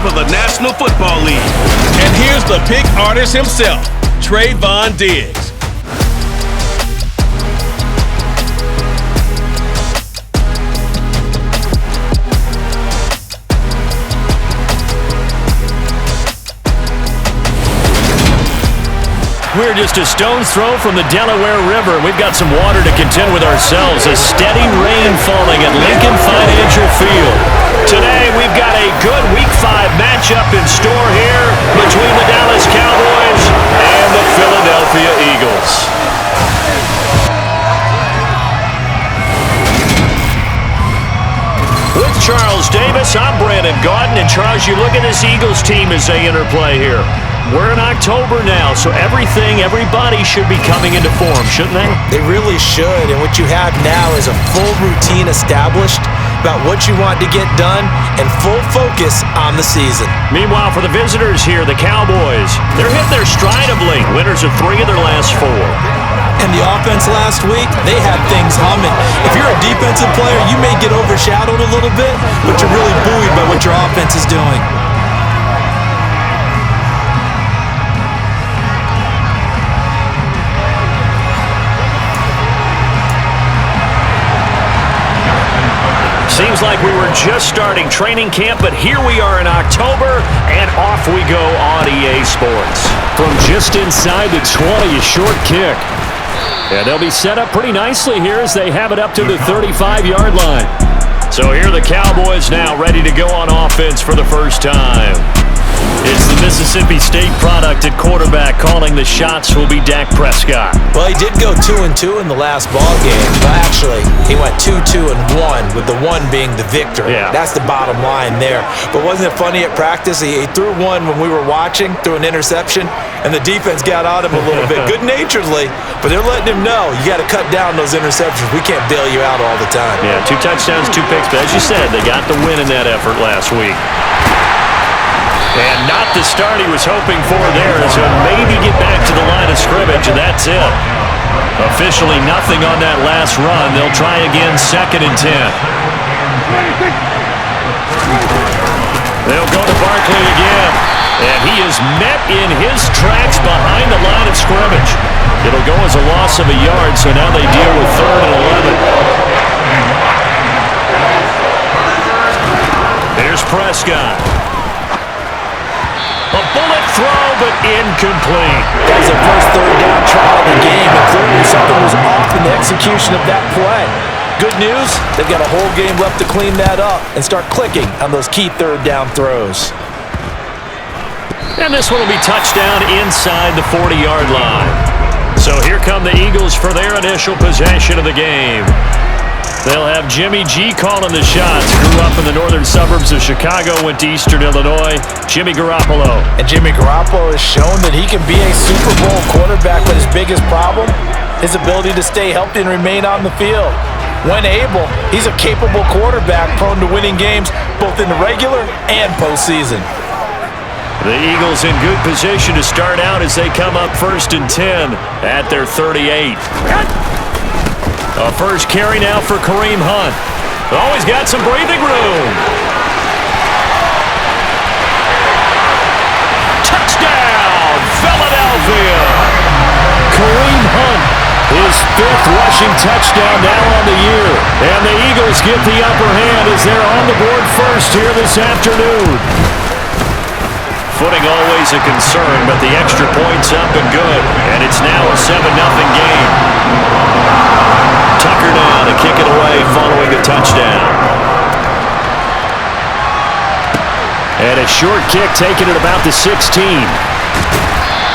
PS5 of the National Football League. And here's the pick artist himself, Trayvon Diggs. We're just a stone's throw from the Delaware River. We've got some water to contend with ourselves. A steady rain falling at Lincoln Financial Field. Today, we've got a good Week 5 matchup in store here between the Dallas Cowboys and the Philadelphia Eagles. With Charles Davis, I'm Brandon Gaudin. And Charles, you look at this Eagles team as they interplay here. We're in October now, so everybody should be coming into form, shouldn't they? They really should, and what you have now is a full routine established about what you want to get done and full focus on the season. Meanwhile, for the visitors here, the Cowboys, they're hitting their stride of late. Winners of 3 of their last 4. And the offense last week, they had things humming. If you're a defensive player, you may get overshadowed a little bit, but you're really buoyed by what your offense is doing. Seems like we were just starting training camp, but here we are in October, and off we go on EA Sports. From just inside the 20, a short kick. And they'll be set up pretty nicely here as they have it up to the 35-yard line. So here are the Cowboys now ready to go on offense for the first time. It's the Mississippi State product at quarterback. Calling the shots will be Dak Prescott. Well, he did go 2-2 in the last ball game. Well, actually, he went 2-2-1, with the 1 being the victory. Yeah. That's the bottom line there. But wasn't it funny at practice? He threw one when we were watching, threw an interception, and the defense got on him a little bit, good-naturedly. But they're letting him know, you got to cut down those interceptions. We can't bail you out all the time. Yeah, 2 touchdowns, 2 picks. But as you said, they got the win in that effort last week. And not the start he was hoping for there, as he'll maybe get back to the line of scrimmage, and that's it. Officially nothing on that last run. They'll try again, 2nd and 10. They'll go to Barkley again, and he is met in his tracks behind the line of scrimmage. It'll go as a loss of a yard, so now they deal with 3rd and 11. Here's Prescott. A bullet throw, but incomplete. That was their first 3rd down try of the game, and clearly something was off in the execution of that play. Good news, they've got a whole game left to clean that up and start clicking on those key 3rd down throws. And this one will be touchdown inside the 40-yard line. So here come the Eagles for their initial possession of the game. They'll have Jimmy G calling the shots. Grew up in the northern suburbs of Chicago, went to Eastern Illinois. Jimmy Garoppolo. And Jimmy Garoppolo has shown that he can be a Super Bowl quarterback, but his biggest problem, his ability to stay healthy and remain on the field. When able, he's a capable quarterback prone to winning games both in the regular and postseason. The Eagles in good position to start out as they come up 1st and 10 at their 38. A first carry now for Kareem Hunt. Always got some breathing room. Touchdown, Philadelphia. Kareem Hunt, his 5th rushing touchdown now on the year. And the Eagles get the upper hand as they're on the board first here this afternoon. Footing always a concern, but the extra point's up and good. And it's now a 7-0 game. Tucker now to kick it away following the touchdown. And a short kick taken at about the 16.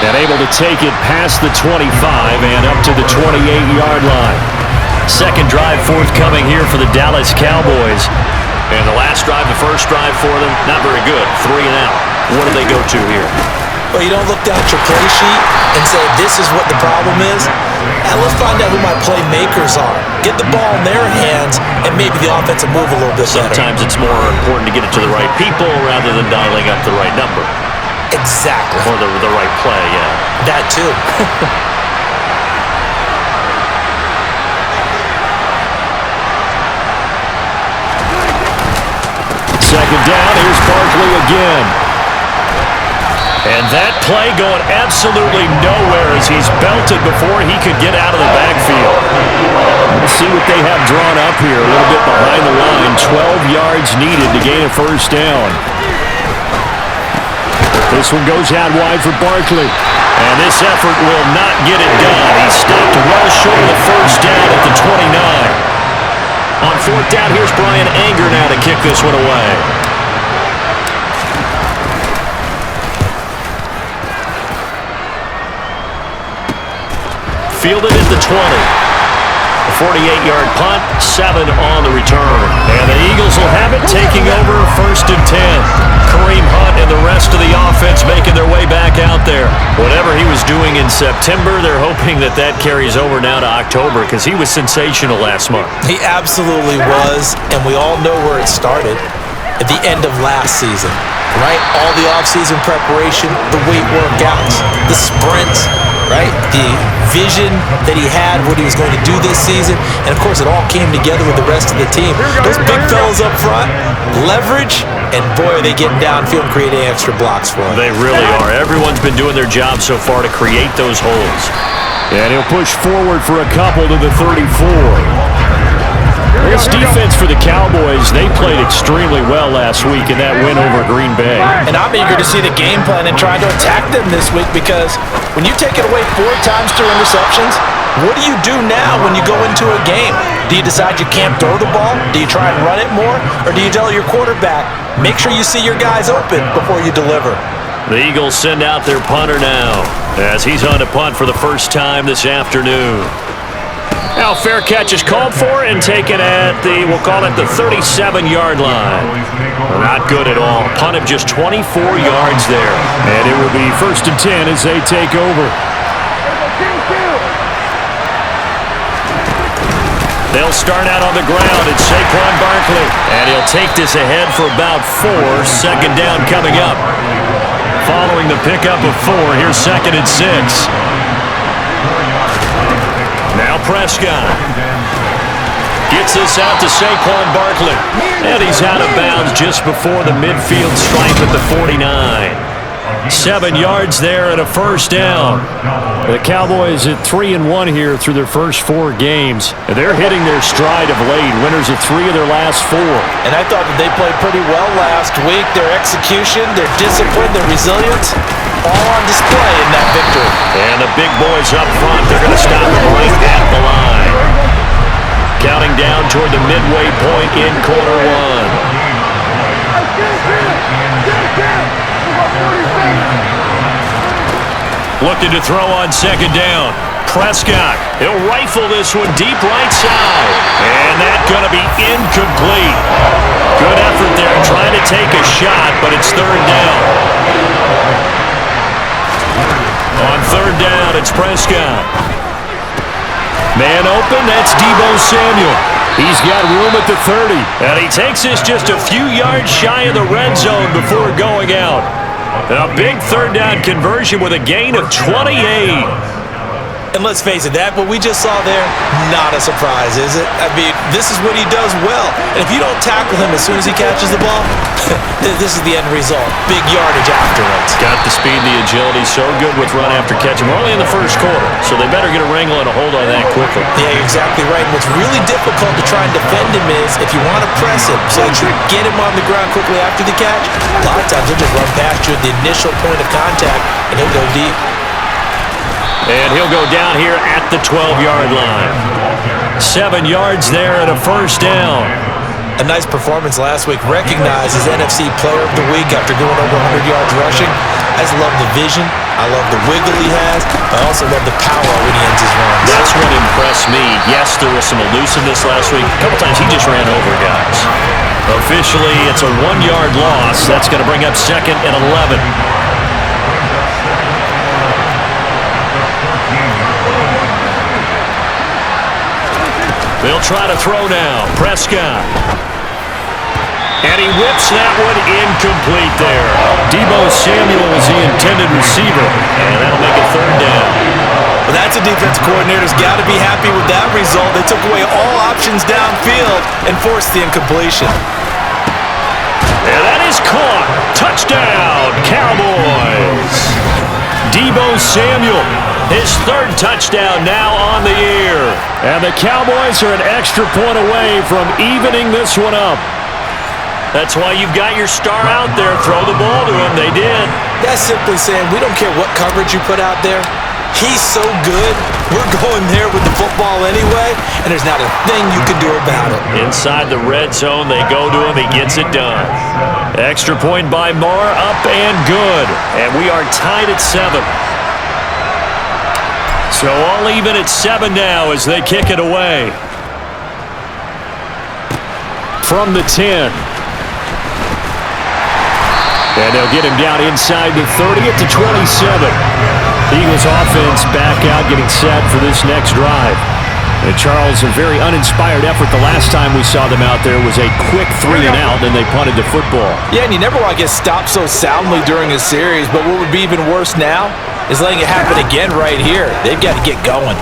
And able to take it past the 25 and up to the 28-yard line. Second drive forthcoming here for the Dallas Cowboys. And the last drive, the first drive for them, not very good. 3 and out. What do they go to here? Well, you don't look down at your play sheet and say, this is what the problem is. And let's find out who my playmakers are. Get the ball in their hands, and maybe the offense will move a little bit better. Sometimes it's more important to get it to the right people rather than dialing up the right number. Exactly. Or the right play, yeah. That too. Second down, here's Barkley Barkley again. And that play going absolutely nowhere as he's belted before he could get out of the backfield. Let's see what they have drawn up here. A little bit behind the line. 12 yards needed to gain a first down. This one goes out wide for Barkley. And this effort will not get it done. He stopped well short of the first down at the 29. On fourth down, here's Brian Anger now to kick this one away. Fielded at the 20. A 48-yard punt, 7 on the return. And the Eagles will have it, taking over first and 10. Kareem Hunt and the rest of the offense making their way back out there. Whatever he was doing in September, they're hoping that that carries over now to October because he was sensational last month. He absolutely was, and we all know where it started. At the end of last season, right? All the offseason preparation, the weight workouts, the sprints, right? The vision that he had, what he was going to do this season. And, of course, it all came together with the rest of the team. Those big fellas up front, leverage, and, boy, are they getting downfield and creating extra blocks for him. They really are. Everyone's been doing their job so far to create those holes. And he'll push forward for a couple to the 34. This defense for the Cowboys, they played extremely well last week in that win over Green Bay. And I'm eager to see the game plan and trying to attack them this week because when you take it away 4 times through interceptions, what do you do now when you go into a game? Do you decide you can't throw the ball? Do you try and run it more? Or do you tell your quarterback, make sure you see your guys open before you deliver? The Eagles send out their punter now as he's on to punt for the first time this afternoon. Now fair catch is called for and taken at the, we'll call it the 37-yard line. Not good at all. Punt of just 24 yards there. And it will be first and 10 as they take over. They'll start out on the ground. It's Saquon Barkley. And he'll take this ahead for about 4. Second down coming up. Following the pickup of 4, here's second and 6. Now Prescott gets this out to Saquon Barkley. And he's out of bounds just before the midfield stripe at the 49. 7 yards there and a first down. The Cowboys at 3-1 here through their first 4 games. They're hitting their stride of late. Winners of 3 of their last 4. And I thought that they played pretty well last week. Their execution, their discipline, their resilience, all on display in that victory. And the big boys up front, they're going to stop them right at the line. Counting down toward the midway point in quarter 1. Looking to throw on second down. Prescott, he'll rifle this one deep right side. And that's going to be incomplete. Good effort there trying to take a shot, but it's third down. On third down, it's Prescott. Man open, that's Deebo Samuel. He's got room at the 30. And he takes this just a few yards shy of the red zone before going out. A big third down conversion with a gain of 28. And let's face it, that what we just saw there, not a surprise, is it? I mean, this is what he does well. And if you don't tackle him as soon as he catches the ball, this is the end result. Big yardage afterwards. Got the speed, the agility, so good with run after catch. We're only in the first quarter, so they better get a wrangle and a hold on that quickly. Yeah, you're exactly right. And what's really difficult to try and defend him is if you want to press him so that you get him on the ground quickly after the catch, a lot of times he'll just run past you at the initial point of contact, and he'll go deep. And he'll go down here at the 12-yard line. 7 yards there and a first down. A nice performance last week. Recognized as NFC Player of the Week after going over 100 yards rushing. I just love the vision. I love the wiggle he has. I also love the power when he ends his runs. That's what impressed me. Yes, there was some elusiveness last week. A couple times he just ran over guys. Officially, it's a 1-yard loss. That's going to bring up second and 11. They'll try to throw now. Prescott. And he whips that one incomplete there. Deebo Samuel is the intended receiver. And that'll make it third down. Well, that's a defense coordinator's got to be happy with that result. They took away all options downfield and forced the incompletion. And that is caught. Touchdown, Cowboys. Deebo Samuel, his third touchdown now on the year. And the Cowboys are an extra point away from evening this one up. That's why you've got your star out there. Throw the ball to him. They did. That's simply saying we don't care what coverage you put out there. He's so good, we're going there with the football anyway, and there's not a thing you can do about it. Inside the red zone, they go to him. He gets it done. Extra point by Marr, up and good. And we are tied at 7. So all even at 7 now as they kick it away. From the 10. And they'll get him down inside the 30 at the 27. Eagles offense back out, getting set for this next drive. And Charles, a very uninspired effort the last time we saw them out there was a quick 3 and out, and they punted the football. Yeah, and you never want to get stopped so soundly during a series, but what would be even worse now is letting it happen again right here. They've got to get going.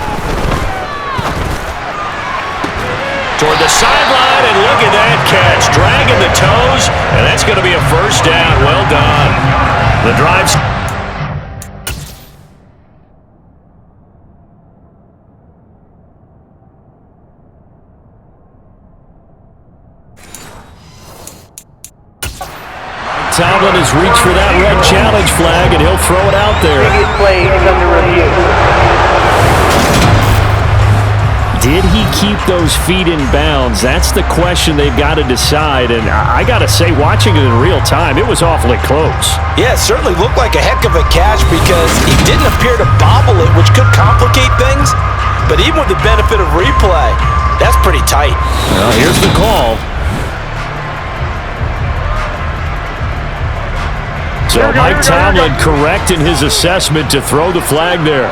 Toward the sideline, and look at that catch. Dragging the toes, and that's going to be a first down. Well done. The drive's... Tomlin has reached for that red challenge flag, and he'll throw it out there. Play is under review. Did he keep those feet in bounds? That's the question they've got to decide, and I got to say, watching it in real time, it was awfully close. Yeah, it certainly looked like a heck of a catch because he didn't appear to bobble it, which could complicate things, but even with the benefit of replay, that's pretty tight. Well, here's the call. So Mike Tomlin correct in his assessment to throw the flag there.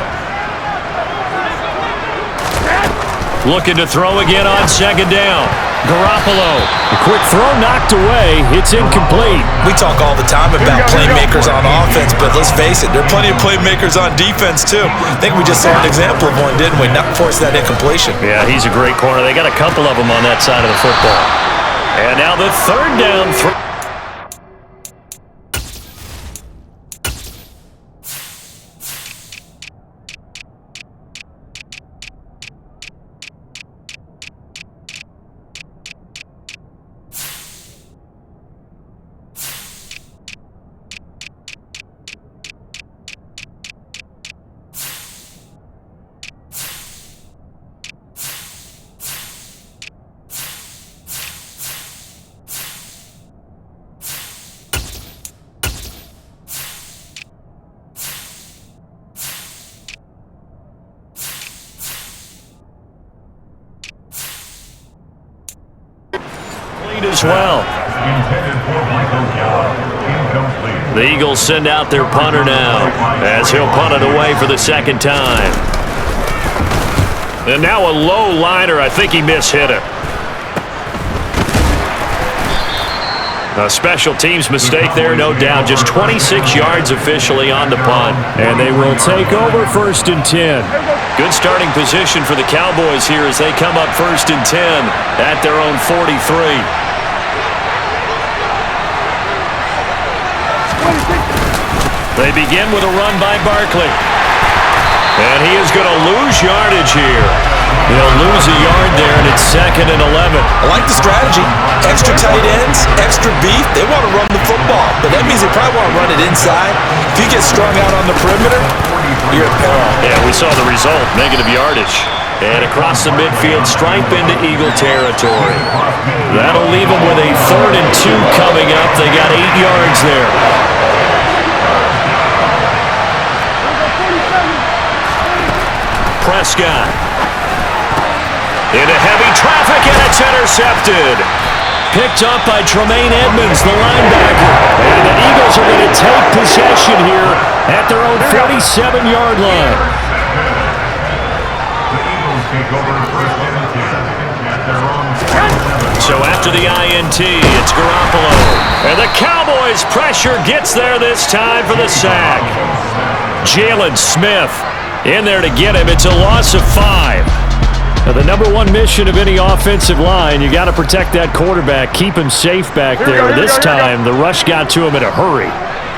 Looking to throw again on second down. Garoppolo. A quick throw knocked away. It's incomplete. We talk all the time about playmakers on offense, but let's face it, there are plenty of playmakers on defense too. I think we just saw an example of one, didn't we? Not force that incompletion. Yeah, he's a great corner. They got a couple of them on that side of the football. And now the third down throw. As well. The Eagles send out their punter now as he'll punt it away for the second time. And now a low liner. I think he mishit it. A special teams mistake there, no doubt. Just 26 yards officially on the punt. And they will take over 1st and 10. Good starting position for the Cowboys here as they come up 1st and 10 at their own 43. They begin with a run by Barkley. And he is going to lose yardage here. He'll lose a yard there, and it's 2nd and 11. I like the strategy. Extra tight ends, extra beef. They want to run the football, but that means they probably want to run it inside. If you get strung out on the perimeter, you're at peril. Yeah, we saw the result, negative yardage. And across the midfield, stripe into Eagle territory. That'll leave them with a 3rd and 2 coming up. They got 8 yards there. Prescott. Into heavy traffic, and it's intercepted. Picked up by Tremaine Edmonds, the linebacker. And the Eagles are going to take possession here at their own 47-yard line. So after the INT, it's Garoppolo. And the Cowboys' pressure gets there this time for the sack. Jalen Smith in there to get him. It's a loss of 5. Now, the number one mission of any offensive line, you got to protect that quarterback, keep him safe back there. This time, the rush got to him in a hurry.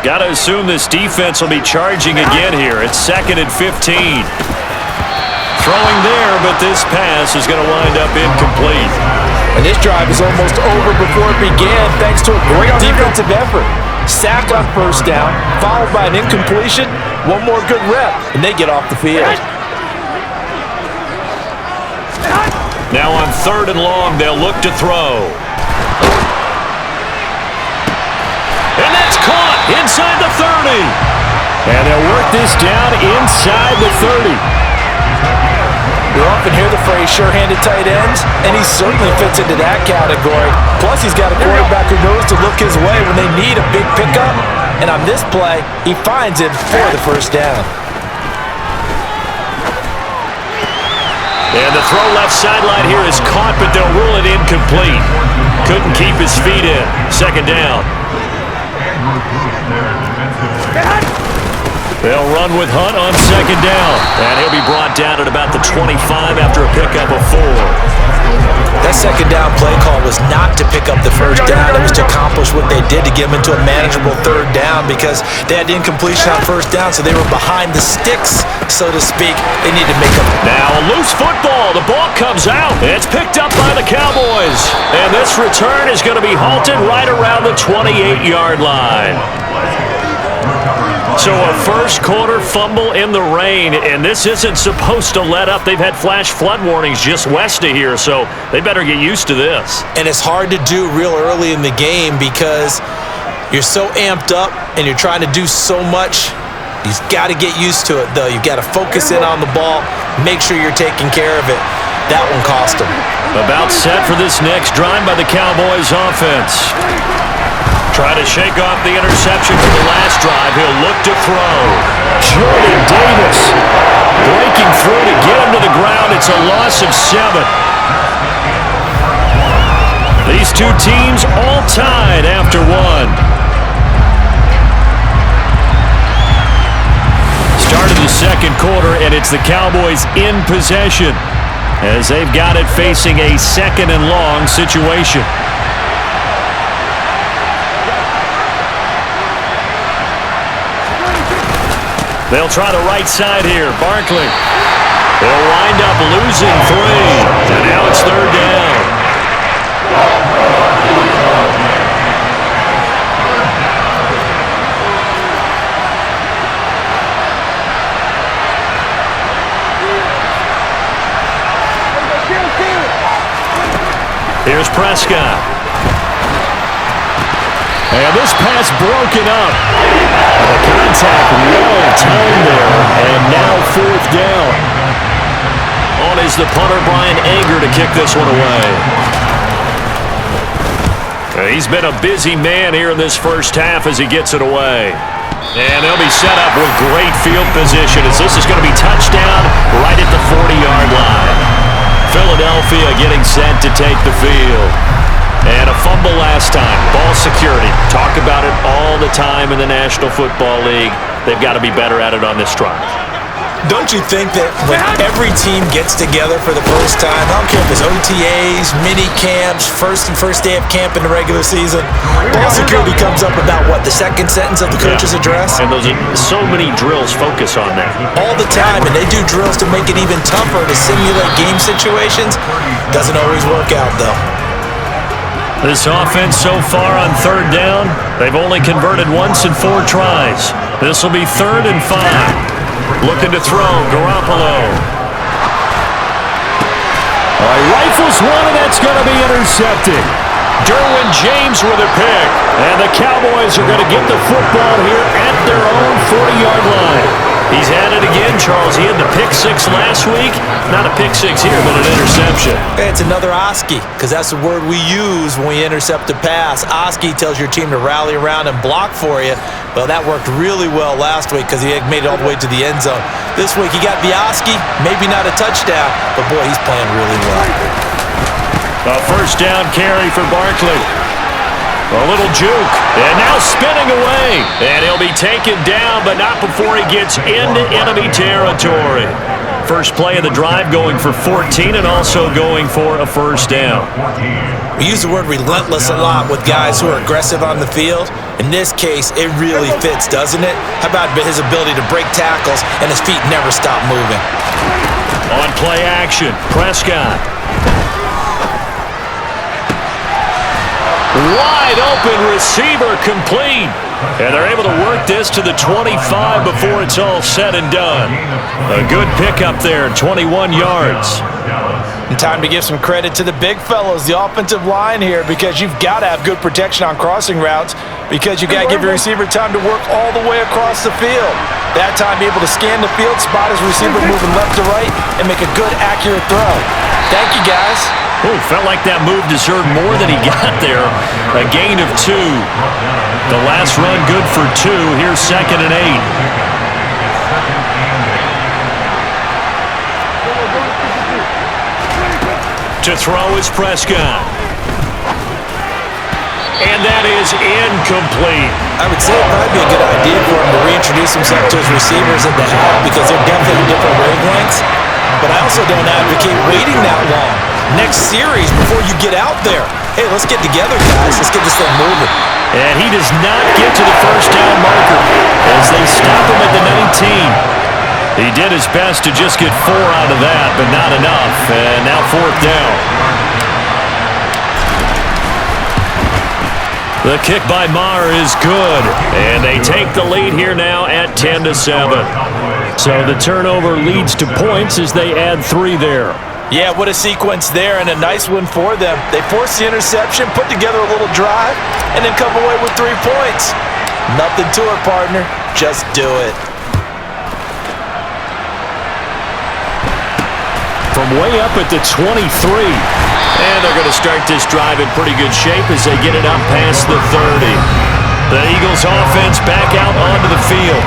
Got to assume this defense will be charging again here. It's 2nd and 15. Throwing there, but this pass is going to wind up incomplete. And this drive is almost over before it began thanks to a great defensive effort. Sack on first down, followed by an incompletion, one more good rep, and they get off the field. Now on 3rd and long, they'll look to throw. And that's caught inside the 30. And they'll work this down inside the 30. You often hear the phrase sure-handed tight ends, and he certainly fits into that category. Plus, he's got a quarterback who knows to look his way when they need a big pickup. And on this play, he finds it for the first down. And the throw left sideline here is caught, but they'll rule it incomplete. Couldn't keep his feet in. 2nd down. They'll run with Hunt on 2nd down. And he'll be brought down at about the 25 after a pickup of 4. That 2nd down play call was not to pick up the first down. It was to accomplish what they did to get them into a manageable 3rd down because they had incompletion on first down, so they were behind the sticks, so to speak. They need to make up. Now a loose football. The ball comes out. It's picked up by the Cowboys. And this return is going to be halted right around the 28-yard line. So a first-quarter fumble in the rain, and this isn't supposed to let up. They've had flash flood warnings just west of here, so they better get used to this. And it's hard to do real early in the game because you're so amped up and you're trying to do so much. You've got to get used to it, though. You've got to focus in on the ball, make sure you're taking care of it. That one cost them. About set for this next drive by the Cowboys offense. Try to shake off the interception from the last drive. He'll look to throw. Jordan Davis breaking through to get him to the ground. It's a loss of 7. These two teams all tied after 1. Start of the 2nd quarter, and it's the Cowboys in possession as they've got it facing a 2nd and long situation. They'll try the right side here. Barkley. They'll wind up losing 3. And now it's 3rd down. Here's Prescott. And this pass broken up. The contact well timed there, and now 4th down. On is the punter, Brian Anger, to kick this one away. He's been a busy man here in this first half as he gets it away. And they'll be set up with great field position as this is going to be touchdown right at the 40-yard line. Philadelphia getting set to take the field. And a fumble last time. Ball security. Talk about it all the time in the National Football League. They've got to be better at it on this drive. Don't you think that when every team gets together for the first time, I don't care if it's OTAs, mini camps, first day of camp in the regular season, ball security comes up about what, the 2nd sentence of the coach's address? And those are so many drills focus on that. All the time, and they do drills to make it even tougher to simulate game situations. Doesn't always work out, though. This offense so far on 3rd down, they've only converted once in 4 tries. This will be 3rd and 5. Looking to throw, Garoppolo. Rifles one, and that's going to be intercepted. Derwin James with a pick. And the Cowboys are going to get the football here at their own 40-yard line. He's at it again, Charles. He had the pick 6 last week. Not a pick 6 here, but an interception. It's another Oski, because that's the word we use when we intercept a pass. Oski tells your team to rally around and block for you. Well, that worked really well last week because he made it all the way to the end zone. This week he got the Oski, maybe not a touchdown, but boy, he's playing really well. A first down carry for Barkley. A little juke, and now spinning away. And he'll be taken down, but not before he gets into enemy territory. first play of the drive, going for 14 and also going for a first down. We use the word relentless a lot with guys who are aggressive on the field. In this case, it really fits, doesn't it? How about his ability to break tackles and his feet never stop moving? On play action, Prescott. Wide open receiver, complete. And they're able to work this to the 25 before it's all said and done. A good pickup there, 21 yards. And time to give some credit to the big fellows, the offensive line here, because you've got to have good protection on crossing routes, because you've got to give your receiver time to work all the way across the field. That time, be able to scan the field, spot his receiver moving left to right, and make a good, accurate throw. Thank you, guys. Oh, felt like that move deserved more than he got there. A gain of 2. The last run good for 2. Here's 2nd and 8. To throw is Prescott. And that is incomplete. I would say it might be a good idea for him to reintroduce himself to his receivers at the half, because they're definitely different wavelengths. But I also don't advocate waiting that long. Next series, before you get out there, hey, let's get together, guys. Let's get this thing moving. And he does not get to the first down marker as they stop him at the 19. He did his best to just get 4 out of that, but not enough. And now 4th down. The kick by Maher is good, and they take the lead here now at 10-7. So the turnover leads to points as they add 3 there. Yeah, what a sequence there, and a nice one for them. They forced the interception, put together a little drive, and then come away with 3 points. Nothing to it, partner. Just do it. From way up at the 23. And they're going to start this drive in pretty good shape as they get it up past the 30. The Eagles offense back out onto the field.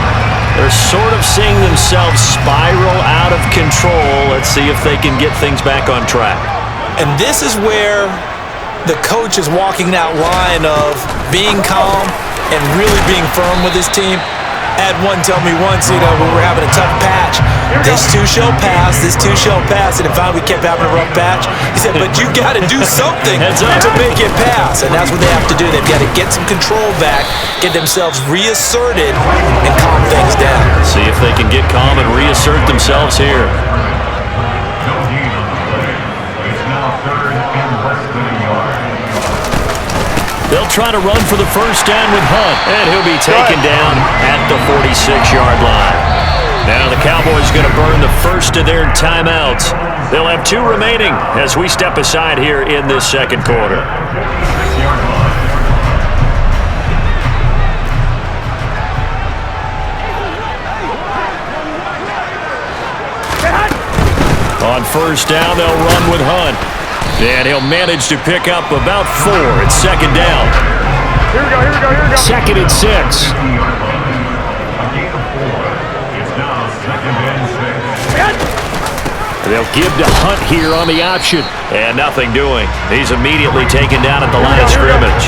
They're sort of seeing themselves spiral out of control. Let's see if they can get things back on track. And this is where the coach is walking that line of being calm and really being firm with his team. Had one tell me once, we were having a tough patch. This too shall pass, this too shall pass. And if finally we kept having a rough patch, he said, but you got to do something to make it pass. And that's what they have to do. They've got to get some control back, get themselves reasserted, and calm things down. See if they can get calm and reassert themselves here. They'll try to run for the first down with Hunt, and he'll be taken down at the 46-yard line. Now the Cowboys going to burn the first of their timeouts. They'll have 2 remaining as we step aside here in this second quarter. On first down, they'll run with Hunt. And he'll manage to pick up about 4. It's 2nd down. Here we go. 2nd and 6. They'll give to Hunt here on the option. And nothing doing. He's immediately taken down at the line of scrimmage.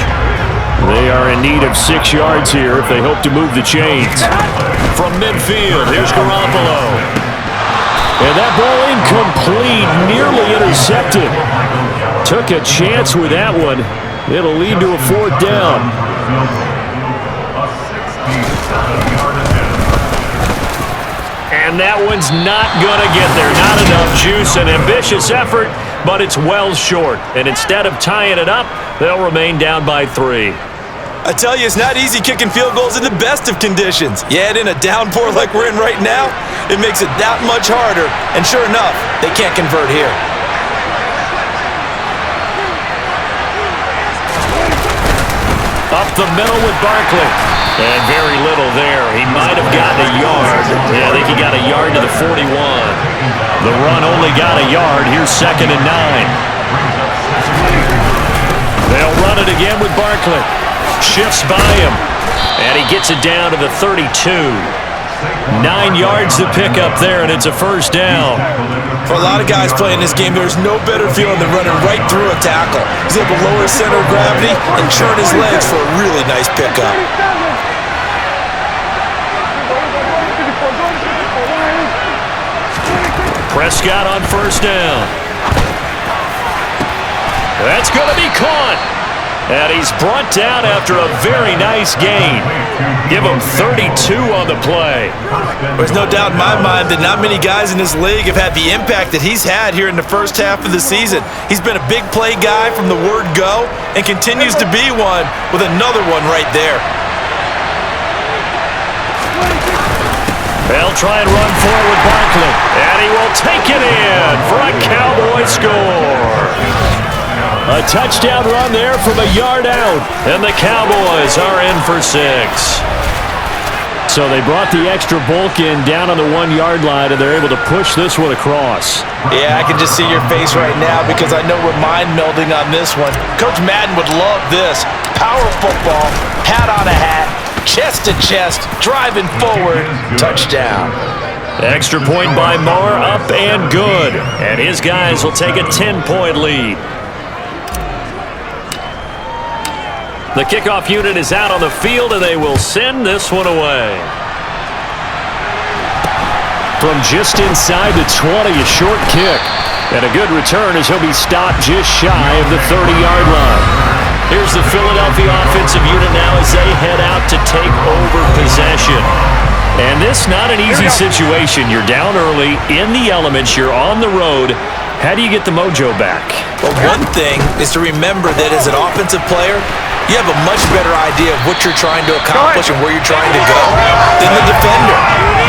They are in need of 6 yards here if they hope to move the chains. From midfield, here's Garoppolo. And that ball incomplete, nearly intercepted. Took a chance with that one. It'll lead to a 4th down. And that one's not going to get there. Not enough juice, an ambitious effort, but it's well short. And instead of tying it up, they'll remain down by 3. I tell you, it's not easy kicking field goals in the best of conditions. Yet in a downpour like we're in right now, it makes it that much harder. And sure enough, they can't convert here. Up the middle with Barkley. And very little there. He might have gotten a yard. Yeah, I think he got a yard to the 41. The run only got a yard. Here's 2nd and 9. They'll run it again with Barkley. Shifts by him. And he gets it down to the 32. 9 yards to pick up there, and it's a first down. For a lot of guys playing this game, there's no better feeling than running right through a tackle. He's able to lower his center of gravity and churn his legs for a really nice pickup. Prescott on first down. That's going to be caught. And he's brought down after a very nice gain. Give him 32 on the play. There's no doubt in my mind that not many guys in this league have had the impact that he's had here in the first half of the season. He's been a big play guy from the word go and continues to be one with another one right there. They'll try and run forward with Barkley. And he will take it in for a Cowboy score. A touchdown run there from a yard out. And the Cowboys are in for 6. So they brought the extra bulk in down on the 1 yard line, and they're able to push this one across. Yeah, I can just see your face right now because I know we're mind melding on this one. Coach Madden would love this. Power football, hat on a hat, chest to chest, driving forward, touchdown. Extra point by Moore, up and good. And his guys will take a 10-point lead. The kickoff unit is out on the field, and they will send this one away. From just inside the 20, a short kick. And a good return as he'll be stopped just shy of the 30-yard line. Here's the Philadelphia offensive unit now as they head out to take over possession. And this not an easy situation. You're down early, in the elements, you're on the road. How do you get the mojo back? Well, one thing is to remember that as an offensive player, you have a much better idea of what you're trying to accomplish and where you're trying to go than the defender.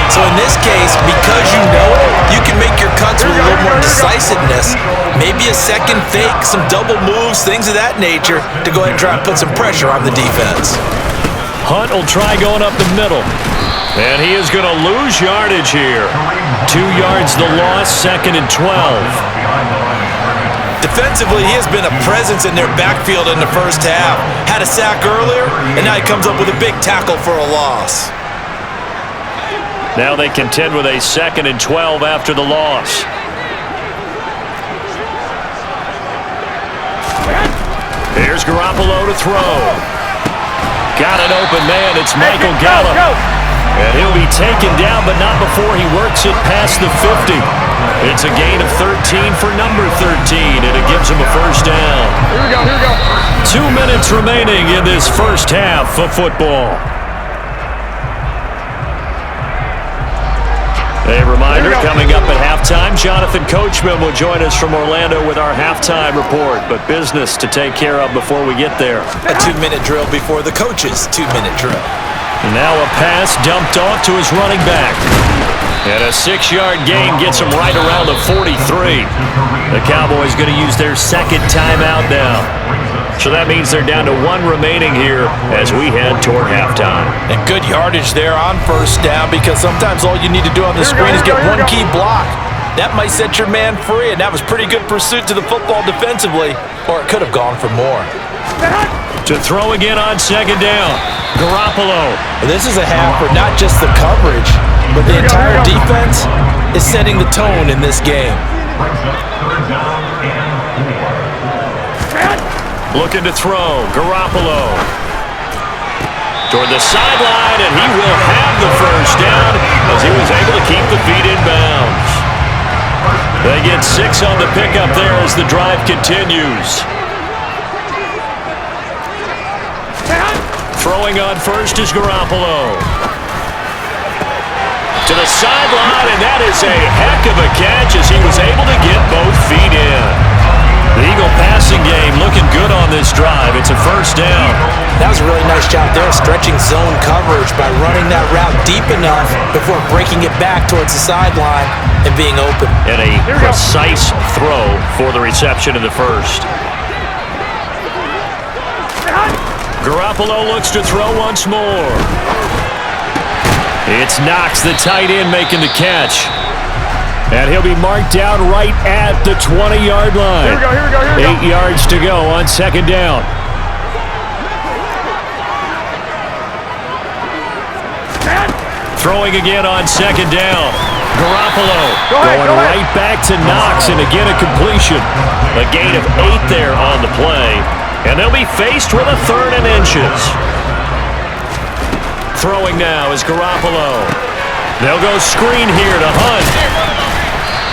So in this case, because you know it, you can make your cuts with a little more decisiveness. Maybe a second fake, some double moves, things of that nature to go ahead and try and put some pressure on the defense. Hunt will try going up the middle. And he is going to lose yardage here. 2 yards the loss, 2nd and 12. Defensively, he has been a presence in their backfield in the first half. Had a sack earlier, and now he comes up with a big tackle for a loss. Now they contend with a 2nd and 12 after the loss. Here's Garoppolo to throw. Got an open man. It's Michael Gallup. And he'll be taken down, but not before he works it past the 50. It's a gain of 13 for number 13, and it gives him a first down. Here we go. 2 minutes remaining in this first half of football. A reminder, coming up at halftime, Jonathan Coachman will join us from Orlando with our halftime report, but business to take care of before we get there. A 2-minute drill before the coach's 2-minute drill. And now a pass dumped off to his running back. And a 6-yard gain gets him right around the 43. The Cowboys going to use their second timeout now. So that means they're down to 1 remaining here as we head toward halftime. And good yardage there on first down because sometimes all you need to do on the screen is get one key block. That might set your man free, and that was pretty good pursuit to the football defensively, or it could have gone for more. To throw again on 2nd down. Garoppolo. This is a half for not just the coverage, but the entire defense is setting the tone in this game. Looking to throw. Garoppolo. Toward the sideline, and he will have the first down as he was able to keep the feet in bounds. They get 6 on the pickup there as the drive continues. Throwing on first is Garoppolo. To the sideline, and that is a heck of a catch as he was able to get both feet in. The Eagle passing game looking good on this drive. It's a first down. That was a really nice job there, stretching zone coverage by running that route deep enough before breaking it back towards the sideline and being open. And a precise throw for the reception in the first. Garoppolo looks to throw once more. It's Knox, the tight end, making the catch. And he'll be marked down right at the 20-yard line. Here we go. 8 yards to go on 2nd down. Throwing again on 2nd down. Garoppolo going right back to Knox, and again a completion. A gain of 8 there on the play. And they'll be faced with a 3rd and inches. Throwing now is Garoppolo. They'll go screen here to Hunt.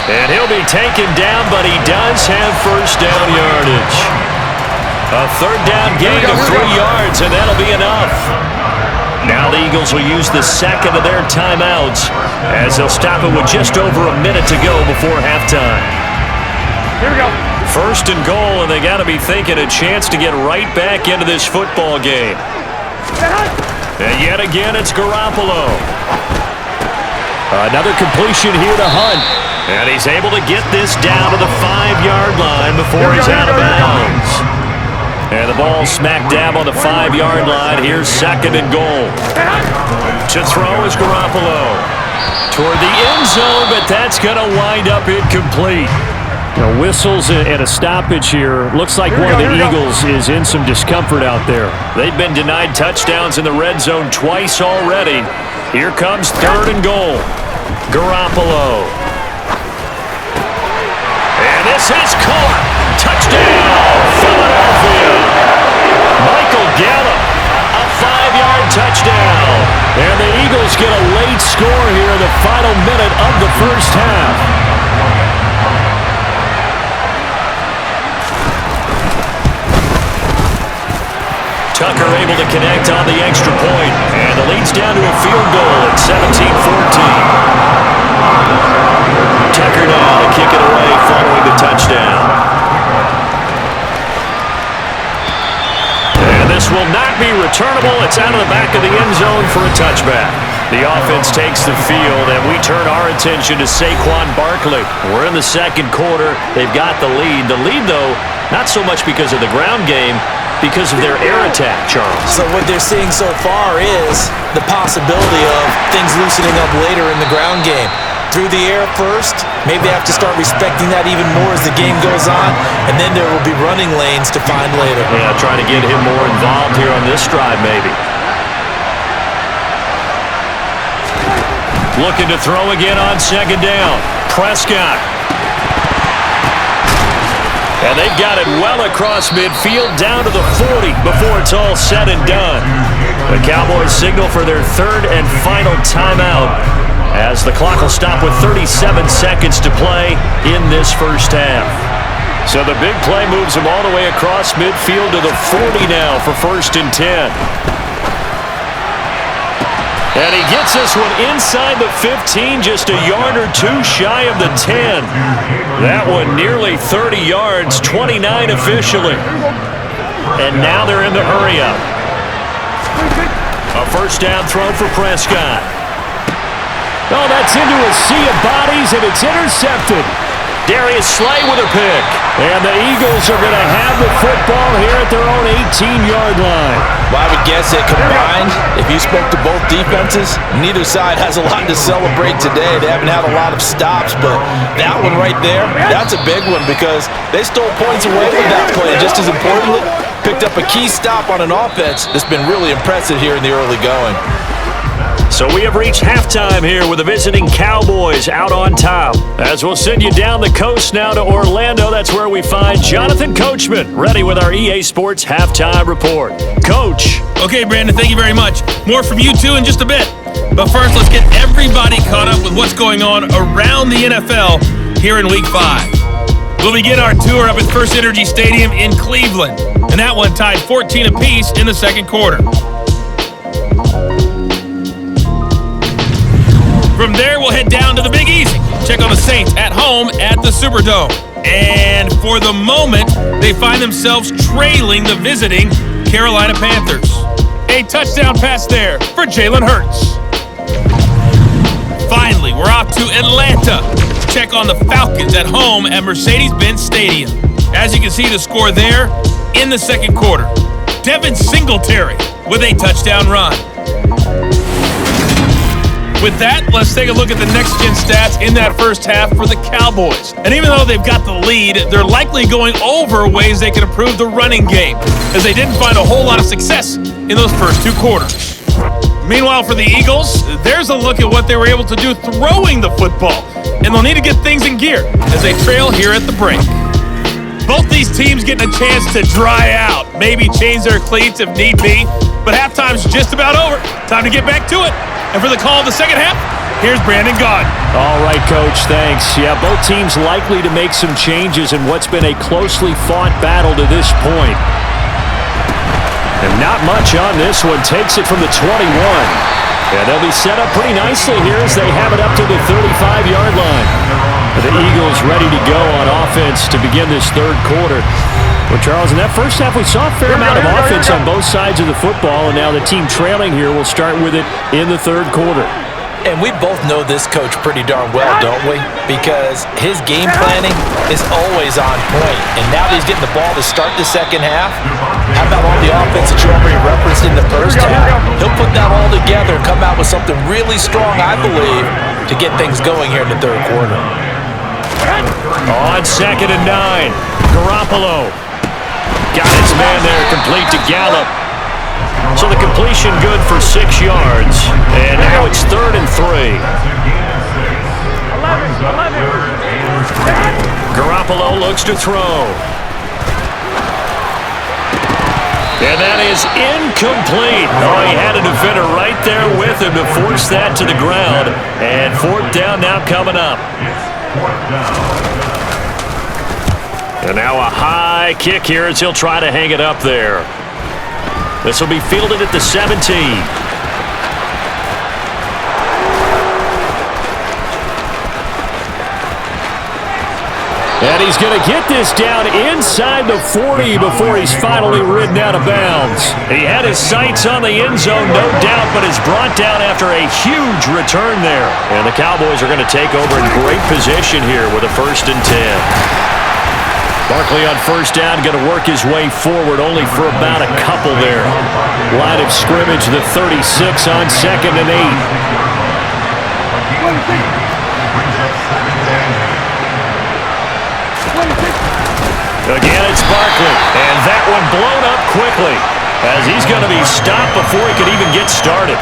And he'll be taken down, but he does have first down yardage. A third down gain of 3 yards, and that'll be enough. Now the Eagles will use the second of their timeouts as they'll stop it with just over a minute to go before halftime. Here we go. First and goal, and they got to be thinking a chance to get right back into this football game. And yet again, it's Garoppolo. Another completion here to Hunt. And he's able to get this down to the 5-yard line before he's out of bounds. And the ball smack dab on the 5-yard line. Here's second and goal. To throw is Garoppolo. Toward the end zone, but that's going to wind up incomplete. Whistles and a stoppage here. Looks like one of the Eagles is in some discomfort out there. They've been denied touchdowns in the red zone twice already. Here comes third and goal. Garoppolo. And this is caught. Touchdown, Philadelphia. Michael Gallup, a 5-yard touchdown. And the Eagles get a late score here in the final minute of the first half. Tucker able to connect on the extra point, and the lead's down to a field goal at 17-14. Tucker now to kick it away following the touchdown. And this will not be returnable. It's out of the back of the end zone for a touchback. The offense takes the field, and we turn our attention to Saquon Barkley. We're in the second quarter. They've got the lead. The lead, though, not so much because of the ground game, because of their air attack, Charles. So what they're seeing so far is the possibility of things loosening up later in the ground game. Through the air first, maybe they have to start respecting that even more as the game goes on, and then there will be running lanes to find later. Yeah, trying to get him more involved here on this drive, maybe. Looking to throw again on second down. Prescott. And they've got it well across midfield down to the 40 before it's all said and done. The Cowboys signal for their third and final timeout as the clock will stop with 37 seconds to play in this first half. So the big play moves them all the way across midfield to the 40 now for first and 10. And he gets this one inside the 15, just a yard or two shy of the 10. That one nearly 30 yards, 29 officially. And now they're in the hurry-up. A first down throw for Prescott. Oh, that's into a sea of bodies, and it's intercepted. Darius Slay with a pick. And the Eagles are going to have the football here at their own 18-yard line. Well, I would guess that combined, if you spoke to both defenses, neither side has a lot to celebrate today. They haven't had a lot of stops, but that one right there, that's a big one because they stole points away with that play. And just as importantly, picked up a key stop on an offense that's been really impressive here in the early going. So we have reached halftime here with the visiting Cowboys out on top. As we'll send you down the coast now to Orlando, that's where we find Jonathan Coachman, ready with our EA Sports Halftime Report. Coach. Okay, Brandon, thank you very much. More from you two in just a bit. But first, let's get everybody caught up with what's going on around the NFL here in Week 5. We'll begin our tour up at First Energy Stadium in Cleveland, and that one tied 14 apiece in the second quarter. From there, we'll head down to the Big Easy. Check on the Saints at home at the Superdome. And for the moment, they find themselves trailing the visiting Carolina Panthers. A touchdown pass there for Jalen Hurts. Finally, we're off to Atlanta. Check on the Falcons at home at Mercedes-Benz Stadium. As you can see, the score there in the second quarter. Devin Singletary with a touchdown run. With that, let's take a look at the next-gen stats in that first half for the Cowboys. And even though they've got the lead, they're likely going over ways they can improve the running game, as they didn't find a whole lot of success in those first two quarters. Meanwhile, for the Eagles, there's a look at what they were able to do throwing the football, and they'll need to get things in gear as they trail here at the break. Both these teams getting a chance to dry out, maybe change their cleats if need be, but halftime's just about over. Time to get back to it. And for the call of the second half, Here's Brandon Gott. All right, Coach, thanks. Yeah, both teams likely to make some changes in what's been a closely fought battle to this point. And not much on this one. Takes it from the 21. And they'll be set up pretty nicely here as they have it up to the 35-yard line. The Eagles ready to go on offense to begin this third quarter. Well, Charles, in that first half, we saw a fair amount of offense on both sides of the football, and now the team trailing here will start with it in the third quarter. And we both know this coach pretty darn well, don't we? Because his game planning is always on point. And now that he's getting the ball to start the second half, how about all the offense that you already referenced in the first half? He'll put that all together and come out with something really strong, I believe, to get things going here in the third quarter. On 2nd and 9, Garoppolo got his man there, complete to Gallup. So the completion good for 6 yards. And now it's 3rd and 3. Garoppolo looks to throw. And that is incomplete. Oh, he had a defender right there with him to force that to the ground. And 4th down now coming up. And now a high kick here as he'll try to hang it up there. This will be fielded at the 17. And he's going to get this down inside the 40 before he's finally ridden out of bounds. He had his sights on the end zone, no doubt, but is brought down after a huge return there. And the Cowboys are going to take over in great position here with a 1st and 10. Barkley on 1st down, going to work his way forward only for about a couple there. Line of scrimmage, the 36 on 2nd and 8. Again, it's Barkley, and that one blown up quickly as he's going to be stopped before he could even get started.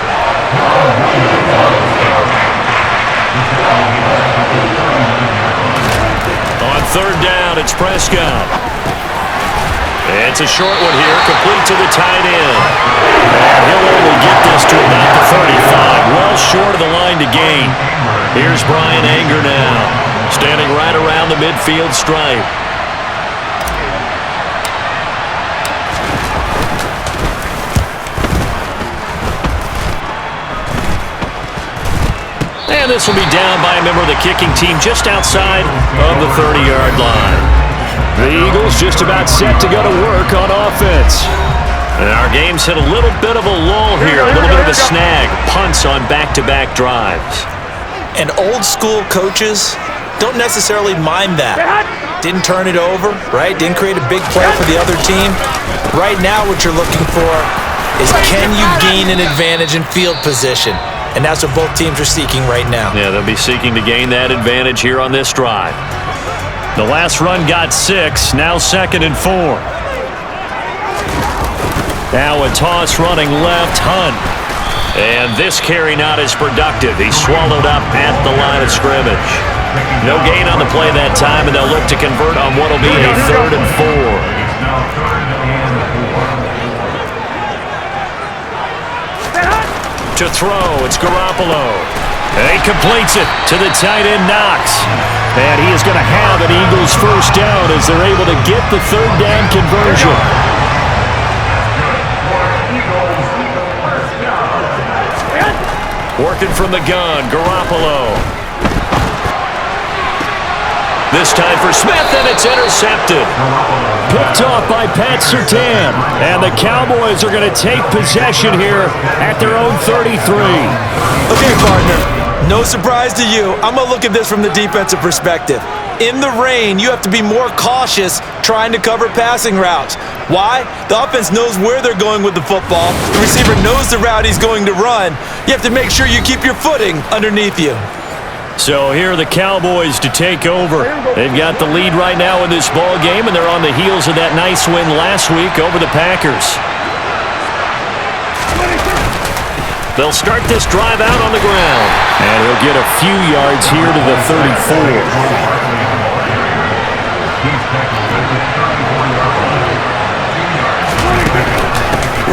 On 3rd down, it's Prescott. It's a short one here, complete to the tight end. And he'll only get this to about the 35, well short of the line to gain. Here's Brian Anger now, standing right around the midfield stripe. And this will be down by a member of the kicking team just outside of the 30-yard line. The Eagles just about set to go to work on offense. And our game's hit a little bit of a lull here, a little bit of a snag. Punts on back-to-back drives. And old-school coaches don't necessarily mind that. Didn't turn it over, right? Didn't create a big play for the other team. Right now what you're looking for is, can you gain an advantage in field position? And that's what both teams are seeking right now. Yeah, they'll be seeking to gain that advantage here on this drive. The last run got 6, now 2nd and 4. Now a toss running left, Hunt. And this carry not as productive. He's swallowed up at the line of scrimmage. No gain on the play that time, and they'll look to convert on what will be a 3rd and 4. To throw, it's Garoppolo. And he completes it to the tight end, Knox. And he is going to have an Eagles 1st down as they're able to get the 3rd down conversion. Working from the gun, Garoppolo. This time for Smith, and it's intercepted. Picked off by Pat Surtain. And the Cowboys are going to take possession here at their own 33. Okay, partner, no surprise to you. I'm going to look at this from the defensive perspective. In the rain, you have to be more cautious trying to cover passing routes. Why? The offense knows where they're going with the football. The receiver knows the route he's going to run. You have to make sure you keep your footing underneath you. So here are the Cowboys to take over. They've got the lead right now in this ball game, and they're on the heels of that nice win last week over the Packers. They'll start this drive out on the ground. And he'll get a few yards here to the 34.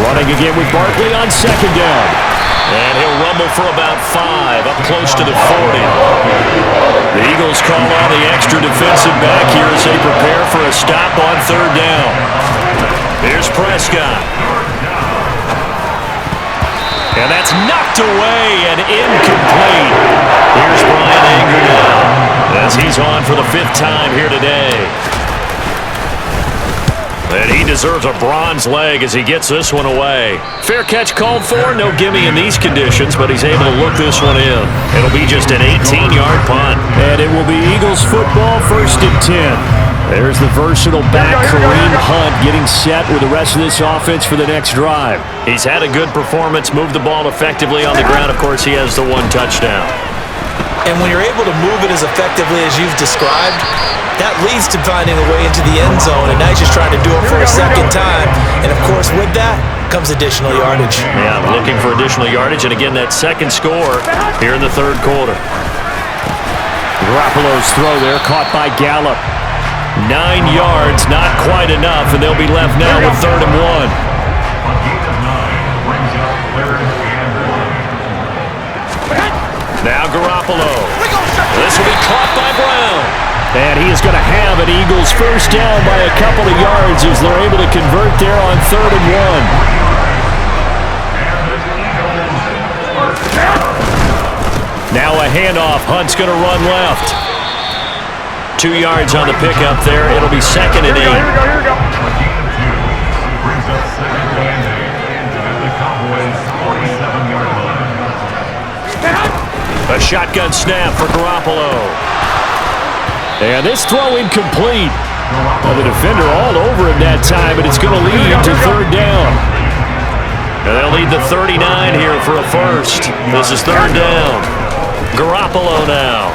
Running again with Barkley on second down. And he'll rumble for about 5, up close to the 40. The Eagles call on the extra defensive back here as they prepare for a stop on third down. Here's Prescott. And that's knocked away and incomplete. Here's Brian Anger now as he's on for the 5th time here today. And he deserves a bronze leg as he gets this one away. Fair catch called for. No gimme in these conditions, but he's able to look this one in. It'll be just an 18-yard punt. And it will be Eagles football, 1st and 10. There's the versatile back, Kareem Hunt, getting set with the rest of this offense for the next drive. He's had a good performance, moved the ball effectively on the ground. Of course, he has the 1 touchdown. And when you're able to move it as effectively as you've described, that leads to finding a way into the end zone, and now he's just trying to do it for a second time. And, of course, with that comes additional yardage. Yeah, looking for additional yardage, and again, that second score here in the 3rd quarter. Garoppolo's throw there, caught by Gallup. 9 yards, not quite enough, and they'll be left now with 3rd and 1. Now Garoppolo. This will be caught by Brown. And he is going to have an Eagles first down by a couple of yards as they're able to convert there on 3rd and 1. Now a handoff. Hunt's going to run left. 2 yards on the pickup there. It'll be 2nd and 8. Here we go. A shotgun snap for Garoppolo. And this throw incomplete. Well, the defender all over him that time, but it's going to lead to 3rd down. And they'll lead the 39 here for a first. This is 3rd down. Garoppolo now.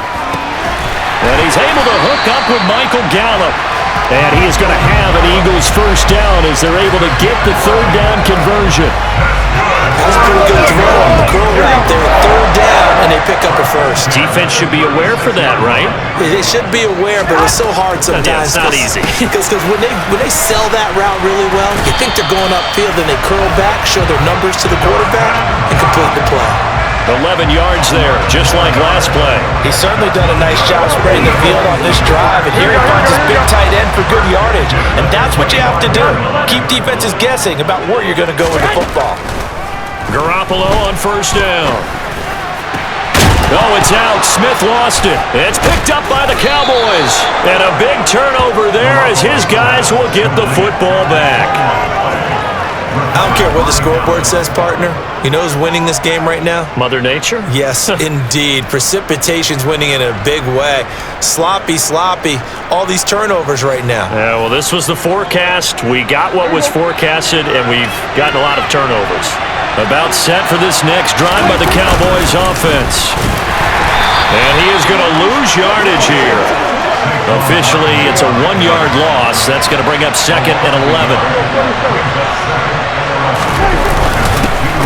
And he's able to hook up with Michael Gallup. And he is going to have an Eagles first down as they're able to get the 3rd down conversion. That was a pretty good throw on the curl route there. 3rd down, and they pick up a first. Defense should be aware for that, right? They should be aware, but it's so hard sometimes. It's not easy. Because when they sell that route really well, you think they're going upfield, and they curl back, show their numbers to the quarterback, and complete the play. 11 yards there, just like last play. He's certainly done a nice job spreading the field on this drive, and here he finds his big tight end for good yardage. And that's what you have to do. Keep defenses guessing about where you're going to go with the football. Garoppolo on first down. Oh, it's out. Smith lost it. It's picked up by the Cowboys. And a big turnover there as his guys will get the football back. I don't care what the scoreboard says, partner. You know who's winning this game right now? Mother Nature? Yes, indeed. Precipitation's winning in a big way. Sloppy. All these turnovers right now. Yeah, well, this was the forecast. We got what was forecasted, and we've gotten a lot of turnovers. About set for this next drive by the Cowboys offense. And he is going to lose yardage here. Officially, it's a 1-yard loss. That's going to bring up 2nd and 11.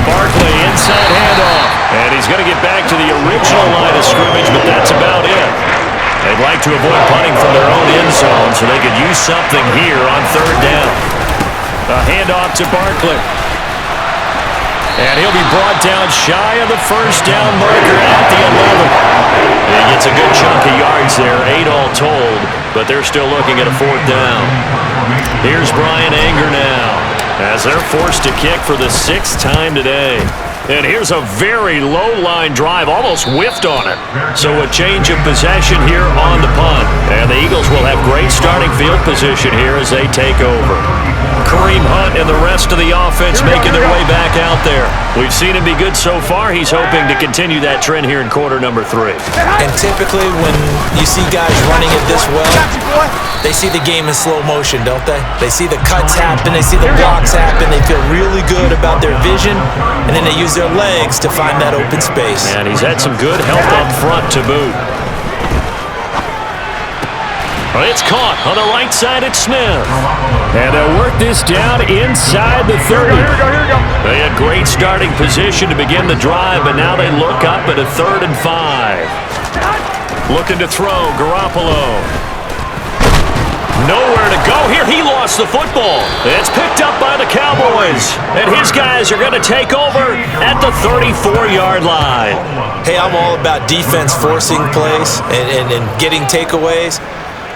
Barkley, inside handoff. And he's going to get back to the original line of scrimmage, but that's about it. They'd like to avoid punting from their own end zone so they could use something here on 3rd down. A handoff to Barkley. And he'll be brought down shy of the first down marker at the 11. He gets a good chunk of yards there, 8 all told, but they're still looking at a 4th down. Here's Brian Anger now as they're forced to kick for the 6th time today. And here's a very low-line drive, almost whiffed on it. So a change of possession here on the punt. And the Eagles will have great starting field position here as they take over. Kareem Hunt and the rest of the offense making their way back out there. We've seen him be good so far. He's hoping to continue that trend here in quarter number 3. And typically when you see guys running it this well, they see the game in slow motion, don't they? They see the cuts happen, they see the blocks happen, they feel really good about their vision, and then they use their legs to find that open space. And he's had some good help up front to boot. It's caught on the right side at Smith. And they'll work this down inside the 30. Here we go. They had great starting position to begin the drive, but now they look up at a 3rd and 5. Looking to throw, Garoppolo. Nowhere to go here. He lost the football. It's picked up by the Cowboys. And his guys are going to take over at the 34-yard line. Hey, I'm all about defense forcing plays and getting takeaways.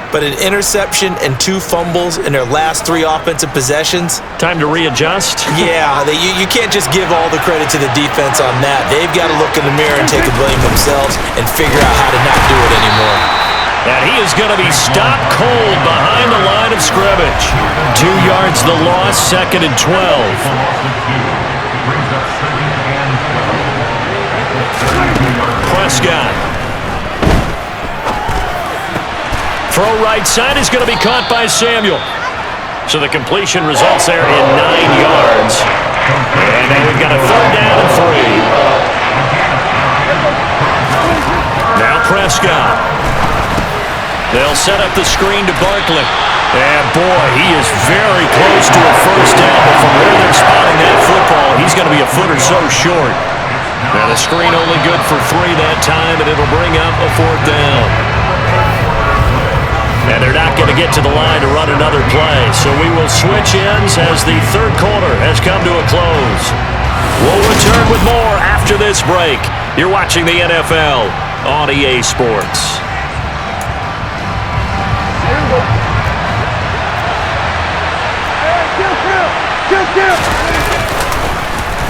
But an interception and 2 fumbles in their last 3 offensive possessions. Time to readjust? Yeah, you can't just give all the credit to the defense on that. They've got to look in the mirror and take the blame themselves and figure out how to not do it anymore. And he is going to be stopped cold behind the line of scrimmage. 2 yards the loss, 2nd and 12. Prescott. Throw right side is going to be caught by Samuel. So the completion results there in 9 yards. And now we've got a 3rd down and 3. Now Prescott. They'll set up the screen to Barkley. And boy, he is very close to a 1st down. But from where they're spotting that football, he's going to be a foot or so short. Now the screen only good for 3 that time, and it'll bring up a 4th down. And they're not going to get to the line to run another play. So we will switch ends as the 3rd quarter has come to a close. We'll return with more after this break. You're watching the NFL on EA Sports.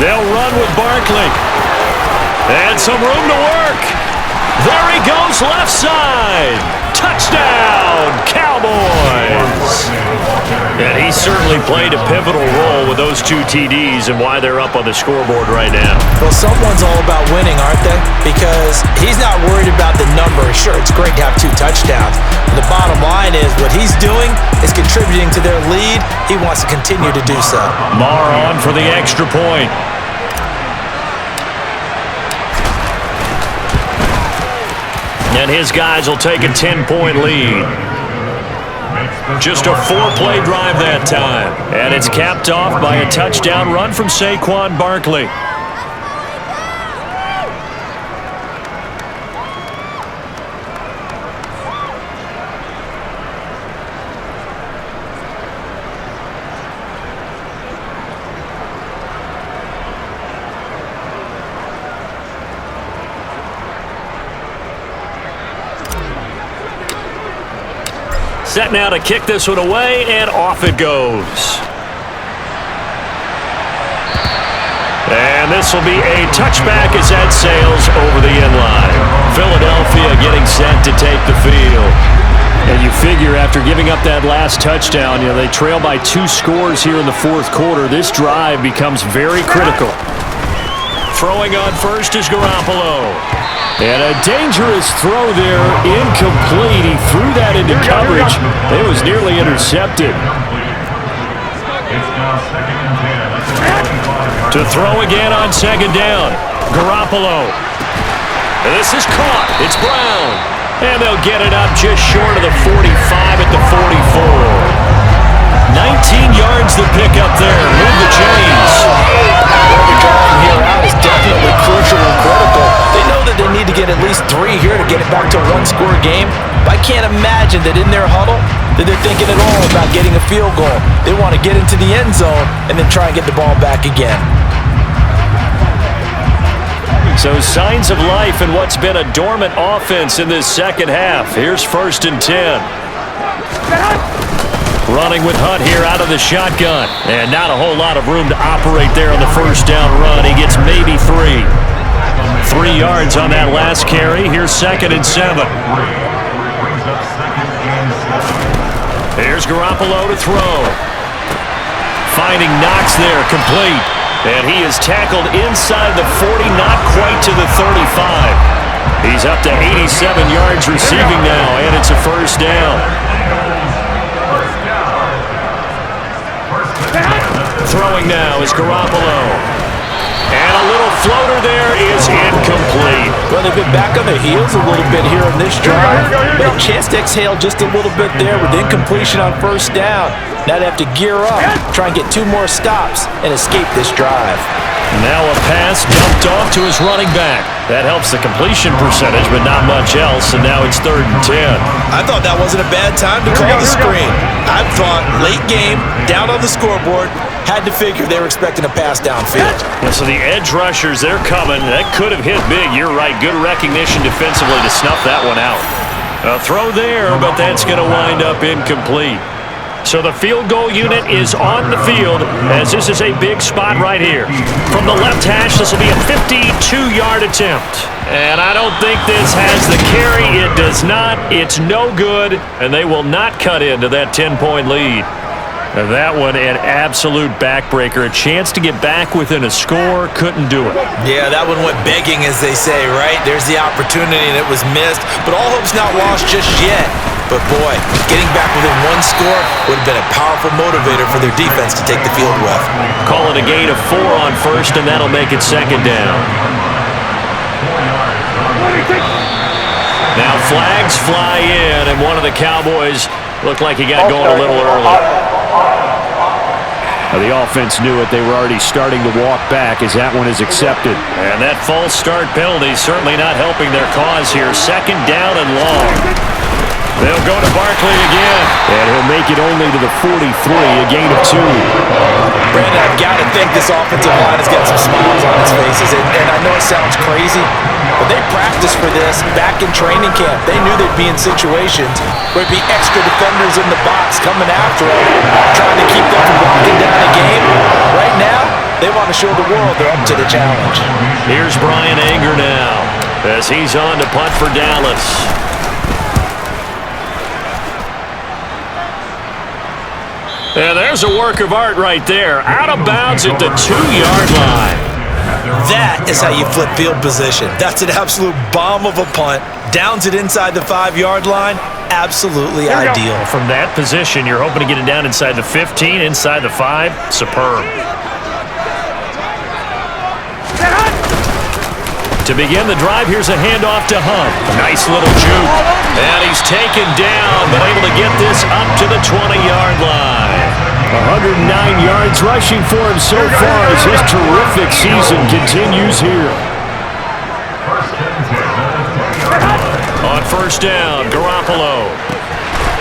They'll run with Barkley. And some room to work. There he goes, left side. Touchdown, Cowboys! And he certainly played a pivotal role with those 2 TDs and why they're up on the scoreboard right now. Well, someone's all about winning, aren't they? Because he's not worried about the number. Sure, it's great to have 2 touchdowns. The bottom line is what he's doing is contributing to their lead. He wants to continue to do so. Marr on for the extra point. And his guys will take a 10-point lead. Just a 4-play drive that time. And it's capped off by a touchdown run from Saquon Barkley. Set now to kick this one away, and off it goes. And this will be a touchback as that sails over the end line. Philadelphia getting set to take the field. And you figure after giving up that last touchdown, they trail by 2 scores here in the 4th quarter. This drive becomes very critical. Throwing on first is Garoppolo. And a dangerous throw there, incomplete. He threw that into coverage. It was nearly intercepted. To throw again on 2nd down. Garoppolo. And this is caught. It's Brown. And they'll get it up just short of the 45 at the 44. 19 yards to pick up there. Move the chains. The drive here out is definitely crucial and critical. They know that they need to get at least 3 here to get it back to a 1-score game. But I can't imagine that in their huddle that they're thinking at all about getting a field goal. They want to get into the end zone and then try and get the ball back again. So signs of life in what's been a dormant offense in this 2nd half. Here's 1st and 10. Running with Hunt here out of the shotgun. And not a whole lot of room to operate there on the 1st down run. He gets maybe 3. 3 yards on that last carry. Here's 2nd and 7. Here's Garoppolo to throw. Finding Knox there, complete. And he is tackled inside the 40, not quite to the 35. He's up to 87 yards receiving now, and it's a 1st down. Throwing now is Garoppolo. And a little floater there is incomplete. Well, they've been back on their heels a little bit here on this drive. But a chance to exhale just a little bit there with incompletion on 1st down. Now they have to gear up, try and get 2 more stops, and escape this drive. Now a pass dumped off to his running back. That helps the completion percentage, but not much else, and now it's 3rd and 10. I thought that wasn't a bad time to call the screen. I thought late game, down on the scoreboard, had to figure they were expecting a pass downfield. Yeah, so the edge rushers, they're coming. That could have hit big. You're right. Good recognition defensively to snuff that one out. A throw there, but that's going to wind up incomplete. So the field goal unit is on the field as this is a big spot right here. From the left hash, this will be a 52-yard attempt. And I don't think this has the carry. It does not. It's no good, and they will not cut into that 10-point lead. Now that one, an absolute backbreaker. A chance to get back within a score, couldn't do it. Yeah, that one went begging, as they say, right? There's the opportunity, and it was missed. But all hope's not lost just yet. But boy, getting back within one score would have been a powerful motivator for their defense to take the field with. Call it a gain of 4 on first, and that'll make it 2nd down. Now flags fly in, and one of the Cowboys looked like he got going a little early. The offense knew it. They were already starting to walk back as that one is accepted. And that false start penalty certainly not helping their cause here. 2nd down and long. They'll go to Barkley again. And he'll make it only to the 43, a gain of 2. Brandon, I've got to think this offensive line has got some smiles on its faces. And I know it sounds crazy, but they practiced for this back in training camp. They knew they'd be in situations where it'd be extra defenders in the box coming after them, trying to keep them from walking down a game. Right now, they want to show the world they're up to the challenge. Here's Brian Anger now as he's on to punt for Dallas. And there's a work of art right there. Out of bounds at the 2-yard line. That is how you flip field position. That's an absolute bomb of a punt. Downs it inside the 5-yard line. Absolutely ideal. From that position, you're hoping to get it down inside the 15, inside the 5. Superb. To begin the drive, here's a handoff to Hunt. Nice little juke. And he's taken down, but able to get this up to the 20-yard line. 109 yards rushing for him so far as his terrific season continues here. On 1st down, Garoppolo.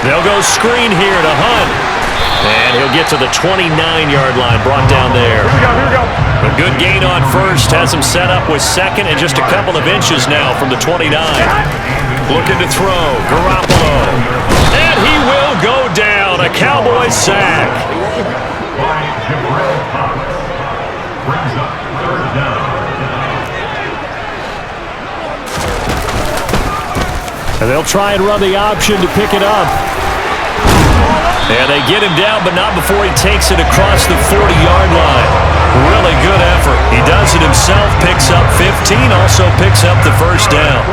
They'll go screen here to Hunt. And he'll get to the 29-yard line, brought down there. A good gain on 1st, has him set up with 2nd and just a couple of inches now from the 29. Looking to throw, Garoppolo. And he will go down, a Cowboy sack. And they'll try and run the option to pick it up. And they get him down, but not before he takes it across the 40-yard line. Really good effort. He does it himself, picks up 15, also picks up the 1st down.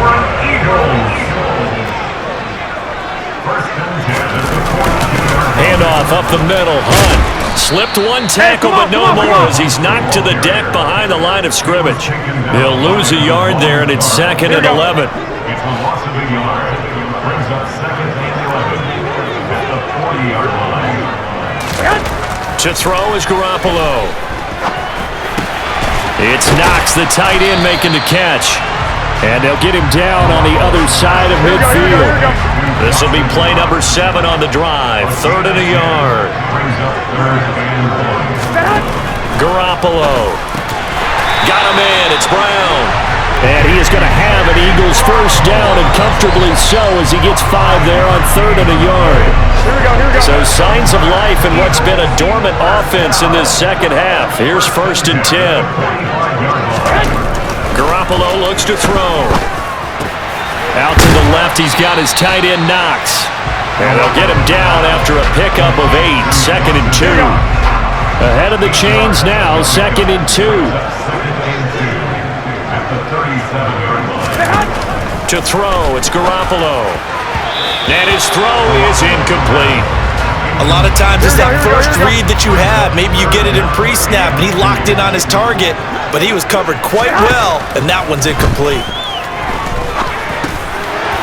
Handoff up the middle. Hunt slipped one tackle, but no more as he's knocked to the deck behind the line of scrimmage. He'll lose a yard there, and it's 2nd and 11. To throw is Garoppolo. It's Knox, the tight end, making the catch. And they'll get him down on the other side of midfield. This will be play number 7 on the drive. 3rd and a yard. Garoppolo. Got him in. It's Brown. And he is going to have an Eagles 1st down, and comfortably so as he gets 5 there on 3rd and a yard. So signs of life in what's been a dormant offense in this 2nd half. Here's 1st and 10. Garoppolo looks to throw. Out to the left, he's got his tight end Knox. And they'll get him down after a pickup of 8. 2nd and 2. Ahead of the chains now, 2nd and 2. To throw, it's Garoppolo. And his throw is incomplete. A lot of times it's that first read that you have. Maybe you get it in pre-snap, and he locked in on his target, but he was covered quite well, and that one's incomplete.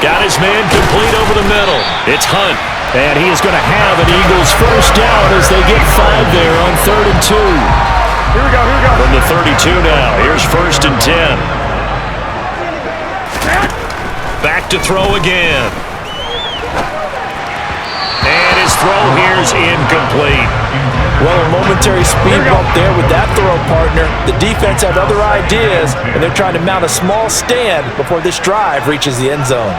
Got his man complete over the middle. It's Hunt. And he is going to have an Eagles 1st down as they get 5 there on 3rd and 2. Here we go. From the 32 now. Here's 1st and 10. Back to throw again. And his throw here's incomplete. Well, a momentary speed bump there with that throw, partner. The defense had other ideas, and they're trying to mount a small stand before this drive reaches the end zone.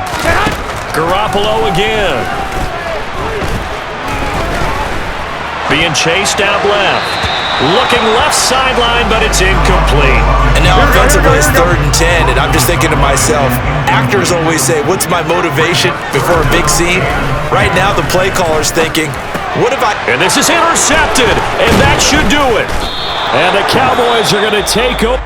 Garoppolo again. Being chased out left. Looking left sideline, but it's incomplete. And now offensively, it's 3rd and 10, and I'm just thinking to myself, actors always say, what's my motivation before a big scene? Right now, the play caller's thinking, what if I... And this is intercepted, and that should do it. And the Cowboys are going to take over.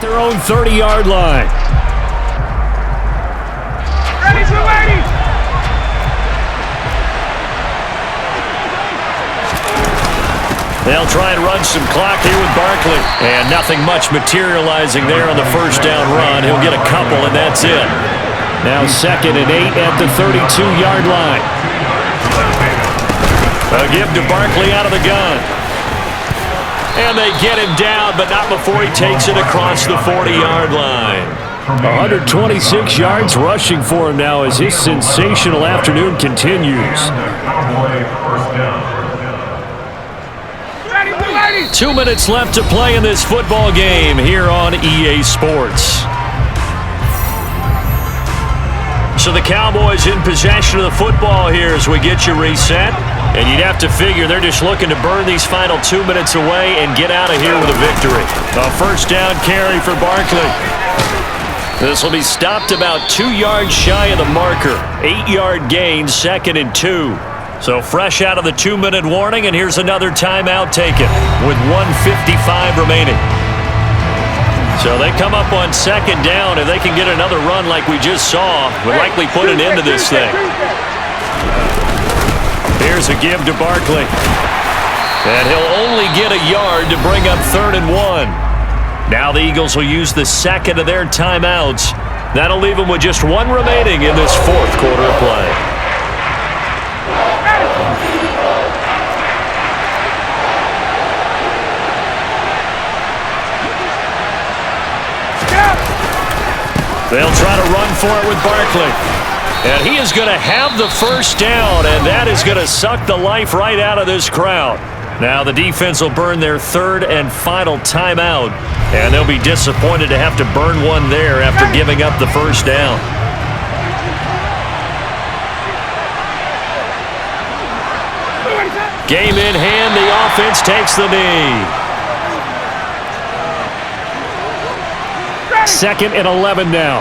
Their own 30-yard line. Ready, 280. They'll try and run some clock here with Barkley. And nothing much materializing there on the 1st down run. He'll get a couple, and that's it. Now 2nd and 8 at the 32-yard line. A give to Barkley out of the gun. And they get him down, but not before he takes it across the 40-yard line. 126 yards rushing for him now as his sensational afternoon continues. 2 minutes left to play in this football game here on EA Sports. So the Cowboys in possession of the football here as we get you reset. And you'd have to figure they're just looking to burn these final 2 minutes away and get out of here with a victory. A 1st down carry for Barkley. This will be stopped about 2 yards shy of the marker. 8-yard gain, 2nd and 2. So fresh out of the 2-minute warning, and here's another timeout taken with 1:55 remaining. So they come up on 2nd down, and they can get another run like we just saw. Would likely put an end to this thing. Here's a give to Barkley. And he'll only get a yard to bring up 3rd and 1. Now the Eagles will use the 2nd of their timeouts. That'll leave them with just 1 remaining in this 4th quarter of play. They'll try to run for it with Barkley. And he is going to have the 1st down, and that is going to suck the life right out of this crowd. Now the defense will burn their 3rd and final timeout, and they'll be disappointed to have to burn one there after giving up the 1st down. Game in hand, the offense takes the knee. 2nd and 11 now.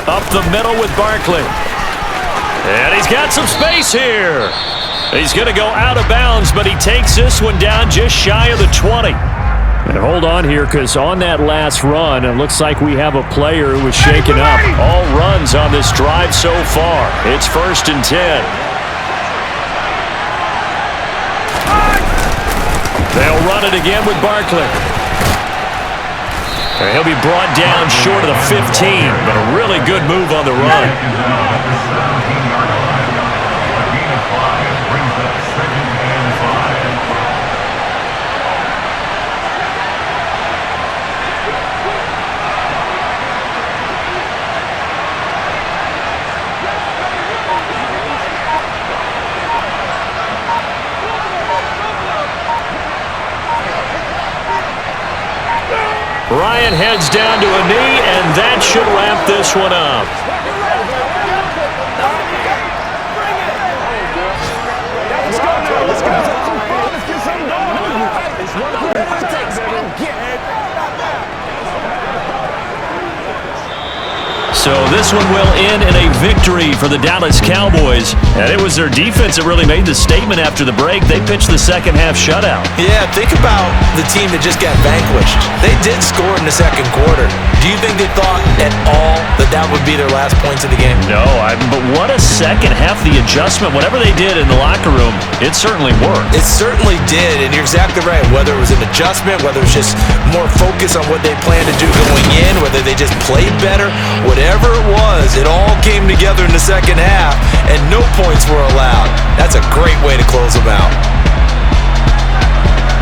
Up the middle with Barkley. And he's got some space here. He's going to go out of bounds, but he takes this one down just shy of the 20. And hold on here, because on that last run, it looks like we have a player who was shaken up. All runs on this drive so far. It's 1st and 10. They'll run it again with Barkley. And he'll be brought down short of the 15, but a really good move on the run. Ryan heads down to a knee, and that should wrap this one up. So this one will end in a victory for the Dallas Cowboys. And it was their defense that really made the statement after the break. They pitched the second half shutout. Yeah, think about the team that just got vanquished. They did score in the second quarter. Do you think they thought at all that that would be their last points of the game? No, but what a second half. The adjustment, whatever they did in the locker room, it certainly worked. It certainly did, and you're exactly right. Whether it was an adjustment, whether it was just more focus on what they planned to do going in, whether they just played better, whatever it was, it all came together in the second half, and no points were allowed. That's a great way to close them out.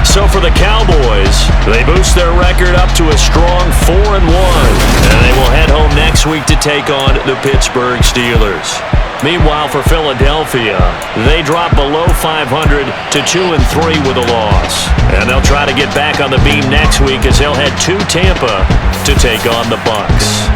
So for the Cowboys, they boost their record up to a strong 4-1, and they will head home next week to take on the Pittsburgh Steelers. Meanwhile, for Philadelphia, they drop below 500 to 2-3 with a loss. And they'll try to get back on the beam next week as they'll head to Tampa to take on the Bucs.